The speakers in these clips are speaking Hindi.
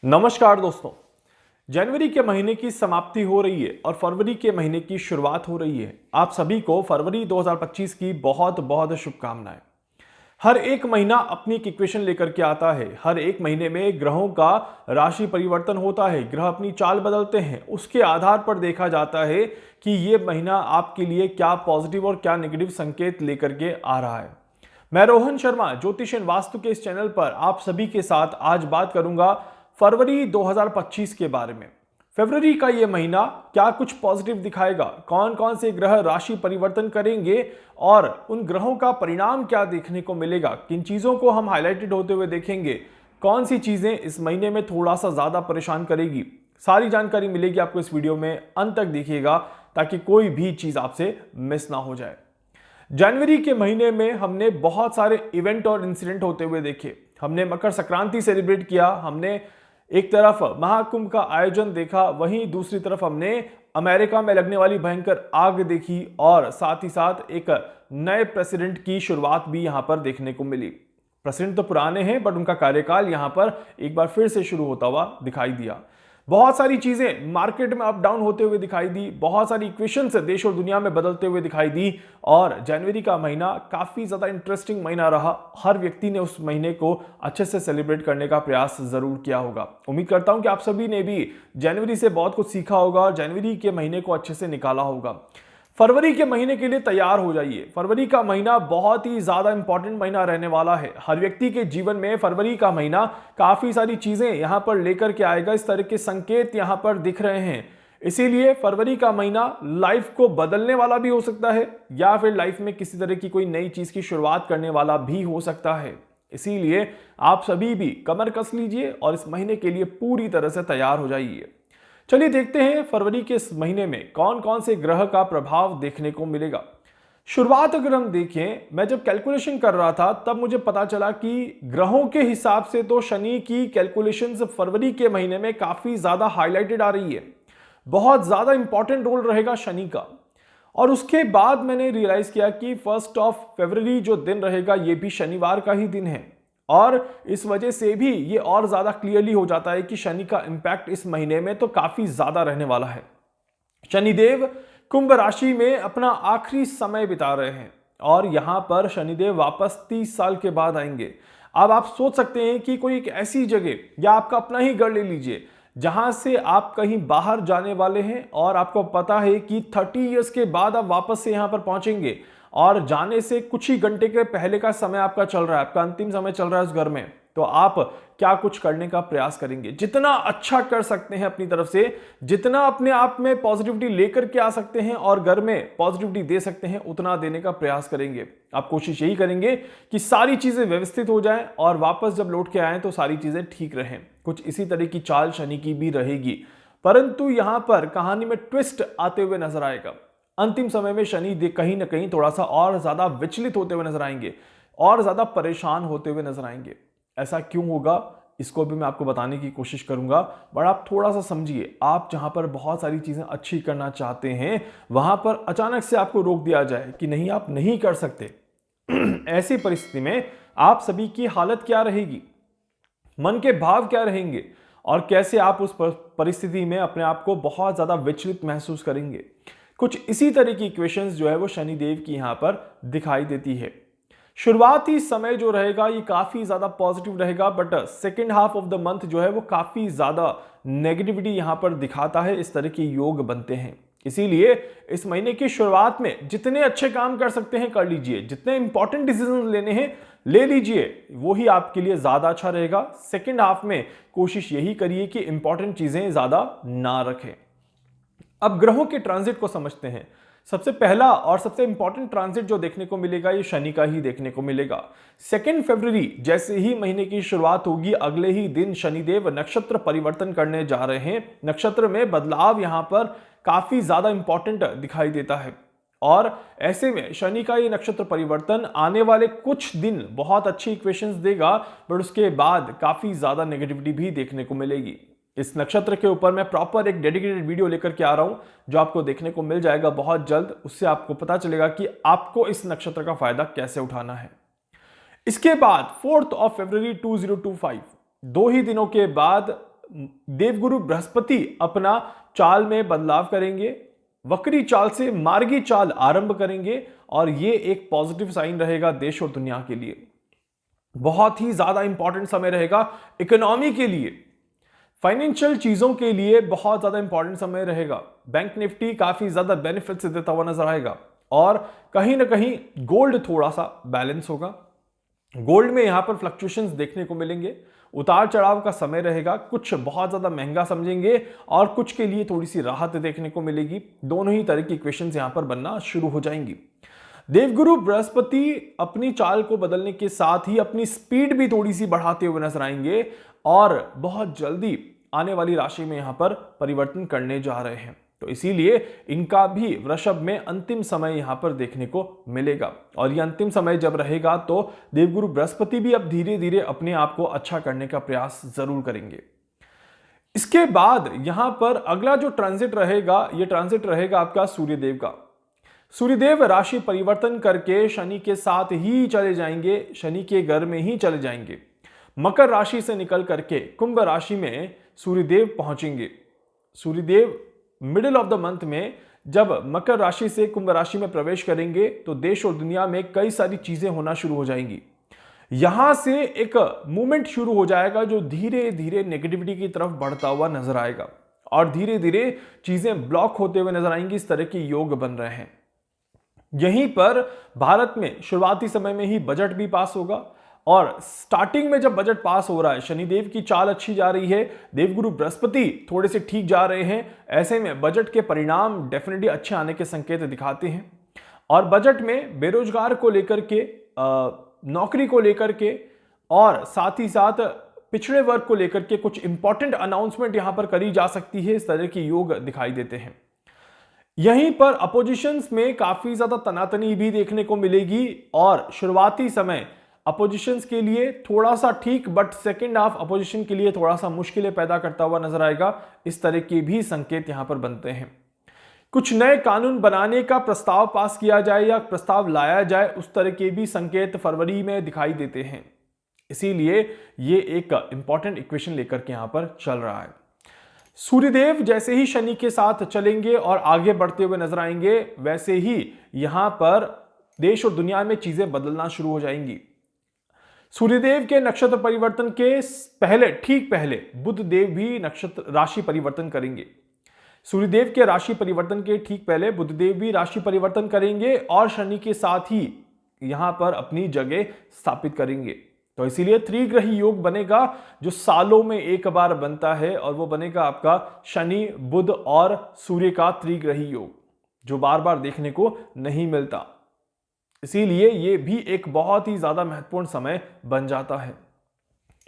नमस्कार दोस्तों। जनवरी के महीने की समाप्ति हो रही है और फरवरी के महीने की शुरुआत हो रही है। आप सभी को फरवरी 2025 की बहुत बहुत शुभकामनाएं। हर एक महीना अपनी एक इक्वेशन लेकर के आता है। हर एक महीने में ग्रहों का राशि परिवर्तन होता है, ग्रह अपनी चाल बदलते हैं। उसके आधार पर देखा जाता है कि ये महीना आपके लिए क्या पॉजिटिव और क्या नेगेटिव संकेत लेकर के आ रहा है। मैं रोहन शर्मा ज्योतिष एंड वास्तु के इस चैनल पर आप सभी के साथ आज बात करूंगा फरवरी 2025 के बारे में। फरवरी का ये महीना क्या कुछ पॉजिटिव दिखाएगा, कौन कौन से ग्रह राशि परिवर्तन करेंगे और उन ग्रहों का परिणाम क्या देखने को मिलेगा, किन चीजों को हम हाईलाइटेड होते हुए देखेंगे, कौन सी चीजें इस महीने में थोड़ा सा ज्यादा परेशान करेगी। सारी जानकारी मिलेगी आपको इस वीडियो में, अंत तक देखिएगा ताकि कोई भी चीज आपसे मिस ना हो जाए। जनवरी के महीने में हमने बहुत सारे इवेंट और इंसिडेंट होते हुए देखे। हमने मकर संक्रांति सेलिब्रेट किया, हमने एक तरफ महाकुंभ का आयोजन देखा, वहीं दूसरी तरफ हमने अमेरिका में लगने वाली भयंकर आग देखी और साथ ही साथ एक नए प्रेसिडेंट की शुरुआत भी यहां पर देखने को मिली। प्रेसिडेंट तो पुराने हैं बट उनका कार्यकाल यहां पर एक बार फिर से शुरू होता हुआ दिखाई दिया। बहुत सारी चीजें मार्केट में अप डाउन होते हुए दिखाई दी, बहुत सारी इक्वेशंस देश और दुनिया में बदलते हुए दिखाई दी और जनवरी का महीना काफी ज्यादा इंटरेस्टिंग महीना रहा। हर व्यक्ति ने उस महीने को अच्छे से सेलिब्रेट करने का प्रयास जरूर किया होगा। उम्मीद करता हूं कि आप सभी ने भी जनवरी से बहुत कुछ सीखा होगा और जनवरी के महीने को अच्छे से निकाला होगा। फरवरी के महीने के लिए तैयार हो जाइए। फरवरी का महीना बहुत ही ज्यादा इंपॉर्टेंट महीना रहने वाला है। हर व्यक्ति के जीवन में फरवरी का महीना काफी सारी चीजें यहां पर लेकर के आएगा। इस तरह के संकेत यहां पर दिख रहे हैं। इसीलिए फरवरी का महीना लाइफ को बदलने वाला भी हो सकता है या फिर लाइफ में किसी तरह की कोई नई चीज की शुरुआत करने वाला भी हो सकता है। इसीलिए आप सभी भी कमर कस लीजिए और इस महीने के लिए पूरी तरह से तैयार हो जाइए। चलिए देखते हैं फरवरी के इस महीने में कौन कौन से ग्रह का प्रभाव देखने को मिलेगा। शुरुआत अगर हम देखें, मैं जब कैलकुलेशन कर रहा था तब मुझे पता चला कि ग्रहों के हिसाब से तो शनि की कैलकुलेशंस फरवरी के महीने में काफी ज्यादा हाईलाइटेड आ रही है। बहुत ज्यादा इंपॉर्टेंट रोल रहेगा शनि का। और उसके बाद मैंने रियलाइज किया कि 1 फरवरी जो दिन रहेगा ये भी शनिवार का ही दिन है और इस वजह से भी ये और ज्यादा क्लियरली हो जाता है कि शनि का इंपैक्ट इस महीने में तो काफी ज्यादा रहने वाला है। शनिदेव कुंभ राशि में अपना आखिरी समय बिता रहे हैं और यहां पर शनिदेव वापस 30 साल के बाद आएंगे। अब आप सोच सकते हैं कि कोई एक ऐसी जगह या आपका अपना ही घर ले लीजिए जहां से आप कहीं बाहर जाने वाले हैं और आपको पता है कि 30 इयर्स के बाद आप वापस से यहां पर पहुंचेंगे और जाने से कुछ ही घंटे के पहले का समय आपका चल रहा है, आपका अंतिम समय चल रहा है उस घर में। तो आप क्या कुछ करने का प्रयास करेंगे, जितना अच्छा कर सकते हैं अपनी तरफ से, जितना अपने आप में पॉजिटिविटी लेकर के आ सकते हैं और घर में पॉजिटिविटी दे सकते हैं उतना देने का प्रयास करेंगे। आप कोशिश यही करेंगे कि सारी चीजें व्यवस्थित हो जाएं और वापस जब लौट के आए तो सारी चीजें ठीक रहें। कुछ इसी तरह की चाल शनि की भी रहेगी, परंतु यहां पर कहानी में ट्विस्ट आते हुए नजर आएगा। अंतिम समय में शनि कहीं ना कहीं थोड़ा सा और ज्यादा विचलित होते हुए नजर आएंगे और ज्यादा परेशान होते हुए नजर आएंगे। ऐसा क्यों होगा इसको भी मैं आपको बताने की कोशिश करूंगा, बट आप थोड़ा सा समझिए। आप जहां पर बहुत सारी चीजें अच्छी करना चाहते हैं वहां पर अचानक से आपको रोक दिया जाए कि नहीं, आप नहीं कर सकते। ऐसी परिस्थिति में आप सभी की हालत क्या रहेगी, मन के भाव क्या रहेंगे और कैसे आप उस परिस्थिति में अपने आप को बहुत ज्यादा विचलित महसूस करेंगे। कुछ इसी तरह की इक्वेशंस जो है वो शनिदेव की यहां पर दिखाई देती है। शुरुआती समय जो रहेगा ये काफी ज्यादा पॉजिटिव रहेगा, but second half of the month जो है वो काफी ज्यादा नेगेटिविटी यहां पर दिखाता है। इस तरह के योग बनते हैं। इसीलिए इस महीने की शुरुआत में जितने अच्छे काम कर सकते हैं कर लीजिए, जितने इंपॉर्टेंट डिसीजन लेने हैं ले लीजिए, वो ही आपके लिए ज्यादा अच्छा रहेगा। सेकेंड हाफ में कोशिश यही करिए कि इंपॉर्टेंट चीजें ज्यादा ना रखें। अब ग्रहों के ट्रांजिट को समझते हैं। सबसे पहला और सबसे इंपॉर्टेंट ट्रांजिट जो देखने को मिलेगा ये शनि का ही देखने को मिलेगा। 2 फरवरी जैसे ही महीने की शुरुआत होगी अगले ही दिन शनिदेव नक्षत्र परिवर्तन करने जा रहे हैं। नक्षत्र में बदलाव यहां पर काफी ज्यादा इंपॉर्टेंट दिखाई देता है और ऐसे में शनि का ये नक्षत्र परिवर्तन आने वाले कुछ दिन बहुत अच्छी इक्वेशंस देगा, बट उसके बाद काफी ज्यादा नेगेटिविटी भी देखने को मिलेगी। इस नक्षत्र के ऊपर मैं प्रॉपर एक डेडिकेटेड वीडियो लेकर के आ रहा हूं जो आपको देखने को मिल जाएगा बहुत जल्द। उससे आपको पता चलेगा कि आपको इस नक्षत्र का फायदा कैसे उठाना है। इसके बाद 4 फरवरी 2025 2 ही दिनों के बाद देवगुरु बृहस्पति अपना चाल में बदलाव करेंगे, वक्री चाल से मार्गी चाल आरंभ करेंगे और ये एक पॉजिटिव साइन रहेगा देश और दुनिया के लिए। बहुत ही ज्यादा इंपॉर्टेंट समय रहेगा इकोनॉमी के लिए, फाइनेंशियल चीजों के लिए बहुत ज्यादा इंपॉर्टेंट समय रहेगा। बैंक निफ्टी काफी ज्यादा बेनिफिट से देता हुआ नजर आएगा और कहीं ना कहीं गोल्ड थोड़ा सा बैलेंस होगा। गोल्ड में यहां पर फ्लक्चुएशंस देखने को मिलेंगे, उतार चढ़ाव का समय रहेगा, कुछ बहुत ज्यादा महंगा समझेंगे और कुछ के लिए थोड़ी सी राहत देखने को मिलेगी। दोनों ही तरह की इक्वेशंस यहां पर बनना शुरू हो जाएंगी। देवगुरु बृहस्पति अपनी चाल को बदलने के साथ ही अपनी स्पीड भी थोड़ी सी बढ़ाते हुए नजर आएंगे और बहुत जल्दी आने वाली राशि में यहां पर परिवर्तन करने जा रहे हैं। तो इसीलिए इनका भी वृषभ में अंतिम समय यहां पर देखने को मिलेगा और ये अंतिम समय जब रहेगा तो देवगुरु बृहस्पति भी अब धीरे धीरे अपने आप को अच्छा करने का प्रयास जरूर करेंगे। इसके बाद यहां पर अगला जो ट्रांजिट रहेगा, ये ट्रांजिट रहेगा आपका सूर्यदेव का। सूर्यदेव राशि परिवर्तन करके शनि के साथ ही चले जाएंगे, शनि के घर में ही चले जाएंगे। मकर राशि से निकल करके कुंभ राशि में सूर्यदेव पहुंचेंगे। Suryadev middle of the month में जब मकर राशि से कुंभ राशि में प्रवेश करेंगे तो देश और दुनिया में कई सारी चीजें होना शुरू हो जाएंगी। यहां से एक मूवमेंट शुरू हो जाएगा जो धीरे धीरे नेगेटिविटी की तरफ बढ़ता हुआ नजर आएगा और धीरे धीरे चीजें ब्लॉक होते हुए नजर आएंगी। इस तरह के योग बन रहे हैं। यहीं पर भारत में शुरुआती समय में ही बजट भी पास होगा और स्टार्टिंग में जब बजट पास हो रहा है, शनिदेव की चाल अच्छी जा रही है, देवगुरु बृहस्पति थोड़े से ठीक जा रहे हैं, ऐसे में बजट के परिणाम डेफिनेटली अच्छे आने के संकेत दिखाते हैं। और बजट में बेरोजगार को लेकर के, नौकरी को लेकर के और साथ ही साथ पिछड़े वर्ग को लेकर के कुछ इंपॉर्टेंट अनाउंसमेंट यहां पर करी जा सकती है। इस तरह के योग दिखाई देते हैं। यहीं पर अपोजिशंस में काफी ज्यादा तनातनी भी देखने को मिलेगी और शुरुआती समय अपोजिशंस के लिए थोड़ा सा ठीक, बट सेकेंड हाफ अपोजिशन के लिए थोड़ा सा मुश्किलें पैदा करता हुआ नजर आएगा। इस तरह के भी संकेत यहां पर बनते हैं। कुछ नए कानून बनाने का प्रस्ताव पास किया जाए या प्रस्ताव लाया जाए, उस तरह के भी संकेत फरवरी में दिखाई देते हैं। इसीलिए ये एक इंपॉर्टेंट इक्वेशन लेकर के यहां पर चल रहा है। सूर्यदेव जैसे ही शनि के साथ चलेंगे और आगे बढ़ते हुए नजर आएंगे, वैसे ही यहां पर देश और दुनिया में चीजें बदलना शुरू हो जाएंगी। सूर्यदेव के नक्षत्र परिवर्तन के पहले, ठीक पहले, बुध देव भी नक्षत्र राशि परिवर्तन करेंगे। सूर्यदेव के राशि परिवर्तन के ठीक पहले बुध देव भी राशि परिवर्तन करेंगे और शनि के साथ ही यहां पर अपनी जगह स्थापित करेंगे। तो इसीलिए त्रिग्रही योग बनेगा जो सालों में एक बार बनता है और वो बनेगा आपका शनि, बुध और सूर्य का त्रिग्रही योग, जो बार बार देखने को नहीं मिलता। इसीलिए ये भी एक बहुत ही ज्यादा महत्वपूर्ण समय बन जाता है।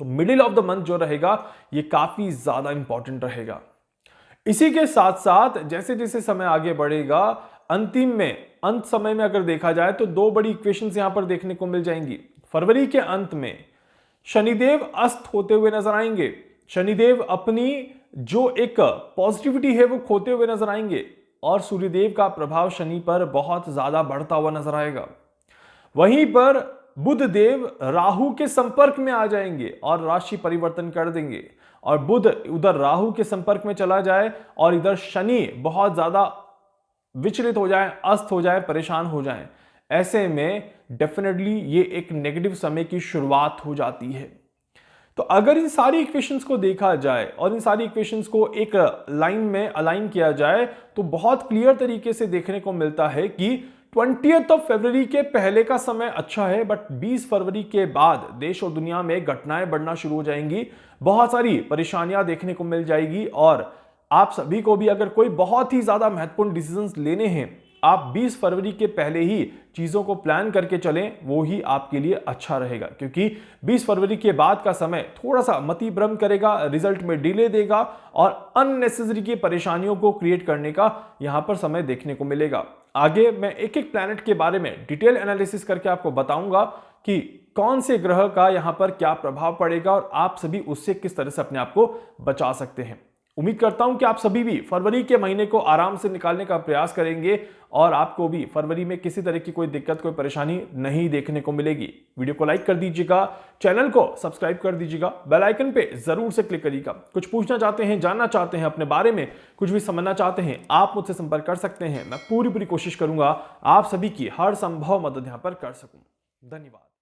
तो मिडिल ऑफ द मंथ जो रहेगा ये काफी ज्यादा इंपॉर्टेंट रहेगा। इसी के साथ साथ जैसे जैसे समय आगे बढ़ेगा, अंतिम में, अंत समय में अगर देखा जाए तो दो बड़ी इक्वेशंस यहां पर देखने को मिल जाएंगी। फरवरी के अंत में शनिदेव अस्त होते हुए नजर आएंगे। शनिदेव अपनी जो एक पॉजिटिविटी है वो खोते हुए नजर आएंगे और सूर्यदेव का प्रभाव शनि पर बहुत ज्यादा बढ़ता हुआ नजर आएगा। वहीं पर बुध देव राहु के संपर्क में आ जाएंगे और राशि परिवर्तन कर देंगे और बुध उधर राहु के संपर्क में चला जाए और इधर शनि बहुत ज्यादा विचलित हो जाए, अस्त हो जाए, परेशान हो जाए, ऐसे में डेफिनेटली ये एक नेगेटिव समय की शुरुआत हो जाती है। तो अगर इन सारी इक्वेशंस को देखा जाए और इन सारी इक्वेशंस को एक लाइन में अलाइन किया जाए तो बहुत क्लियर तरीके से देखने को मिलता है कि 20th ऑफ फरवरी के पहले का समय अच्छा है, बट 20 फरवरी के बाद देश और दुनिया में घटनाएं बढ़ना शुरू हो जाएंगी, बहुत सारी परेशानियां देखने को मिल जाएगी और आप सभी को भी अगर कोई बहुत ही ज्यादा महत्वपूर्ण डिसीजंस लेने हैं, आप 20 फरवरी के पहले ही चीजों को प्लान करके चलें, वो ही आपके लिए अच्छा रहेगा। क्योंकि 20 फरवरी के बाद का समय थोड़ा सा मति भ्रम करेगा, रिजल्ट में डिले देगा और अननेसेसरी की परेशानियों को क्रिएट करने का यहां पर समय देखने को मिलेगा। आगे मैं एक एक प्लैनेट के बारे में डिटेल एनालिसिस करके आपको बताऊंगा कि कौन से ग्रह का यहां पर क्या प्रभाव पड़ेगा और आप सभी उससे किस तरह से अपने आप को बचा सकते हैं। उम्मीद करता हूं कि आप सभी भी फरवरी के महीने को आराम से निकालने का प्रयास करेंगे और आपको भी फरवरी में किसी तरह की कोई दिक्कत, कोई परेशानी नहीं देखने को मिलेगी। वीडियो को लाइक कर दीजिएगा, चैनल को सब्सक्राइब कर दीजिएगा, बेल आइकन पे जरूर से क्लिक करिएगा। कुछ पूछना चाहते हैं, जानना चाहते हैं, अपने बारे में कुछ भी समझना चाहते हैं, आप मुझसे संपर्क कर सकते हैं। मैं पूरी कोशिश करूंगा आप सभी की हर संभव मदद यहां पर कर सकूं। धन्यवाद।